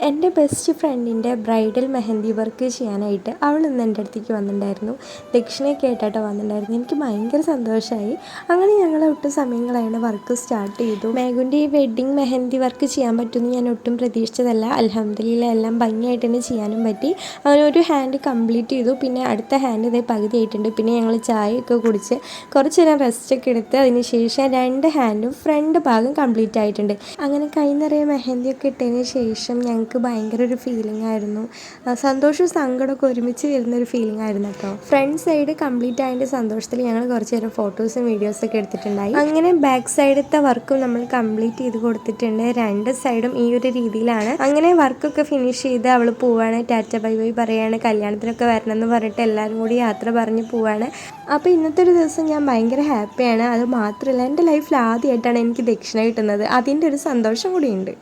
എൻ്റെ ബെസ്റ്റ് ഫ്രണ്ടിൻ്റെ bridal mehndi work ചെയ്യാനായിട്ട് അവൾ ഇന്ന് എൻ്റെ അടുത്തേക്ക് വന്നിട്ടുണ്ടായിരുന്നു. ദക്ഷിണയൊക്കെ ആയിട്ടാട്ടോ വന്നിട്ടുണ്ടായിരുന്നു. എനിക്ക് ഭയങ്കര സന്തോഷമായി. അങ്ങനെ ഞങ്ങൾ ഒട്ടും സമയങ്ങളായിട്ട് വർക്ക് സ്റ്റാർട്ട് ചെയ്തു. മേഘുൻ്റെ ഈ വെഡ്ഡിങ് മെഹന്തി വർക്ക് ചെയ്യാൻ പറ്റുമെന്ന് ഞാൻ ഒട്ടും പ്രതീക്ഷിച്ചതല്ല. അൽഹംദുലില്ലാ എല്ലാം ഭംഗിയായിട്ട് തന്നെ ചെയ്യാനും പറ്റി. അങ്ങനെ ഒരു ഹാൻഡ് കംപ്ലീറ്റ് ചെയ്തു. പിന്നെ അടുത്ത ഹാൻഡ് ഇതേ പകുതി ആയിട്ടുണ്ട്. പിന്നെ ഞങ്ങൾ ചായയൊക്കെ കുടിച്ച് കുറച്ച് നേരം റെസ്റ്റൊക്കെ എടുത്ത് അതിന് ശേഷം രണ്ട് ഹാൻഡും ഫ്രണ്ട് ഭാഗം കംപ്ലീറ്റ് ആയിട്ടുണ്ട്. അങ്ങനെ കൈ നിറയെ മെഹന്തിയൊക്കെ ഇട്ടതിന് ശേഷം ഞങ്ങൾക്ക് ഭയങ്കര ഒരു ഫീലിംഗ് ആയിരുന്നു. സന്തോഷവും സങ്കടമൊക്കെ ഒരുമിച്ച് വരുന്നൊരു ഫീലിംഗ് ആയിരുന്നു കേട്ടോ. ഫ്രണ്ട് സൈഡ് കംപ്ലീറ്റ് ആയതിൻ്റെ സന്തോഷത്തിൽ ഞങ്ങൾ കുറച്ച് നേരം ഫോട്ടോസും വീഡിയോസൊക്കെ എടുത്തിട്ടുണ്ടായി. അങ്ങനെ ബാക്ക് സൈഡത്തെ വർക്കും നമ്മൾ കംപ്ലീറ്റ് ചെയ്ത് കൊടുത്തിട്ടുണ്ട്. രണ്ട് സൈഡും ഈ ഒരു രീതിയിലാണ്. അങ്ങനെ വർക്കൊക്കെ ഫിനിഷ് ചെയ്ത് അവൾ പോവാണ്. ടാറ്റ ബൈ ബൈ പറയാണ്. കല്യാണത്തിനൊക്കെ വരണം എന്ന് പറഞ്ഞിട്ട് എല്ലാവരും കൂടി യാത്ര പറഞ്ഞ് പോവാണ്. അപ്പോൾ ഇന്നത്തെ ഒരു ദിവസം ഞാൻ ഭയങ്കര ഹാപ്പിയാണ്. അത് മാത്രമല്ല എൻ്റെ ലൈഫിൽ ആദ്യമായിട്ടാണ് എനിക്ക് ദക്ഷിണ കിട്ടുന്നത്. അതിൻ്റെ ഒരു സന്തോഷം കൂടിയുണ്ട്.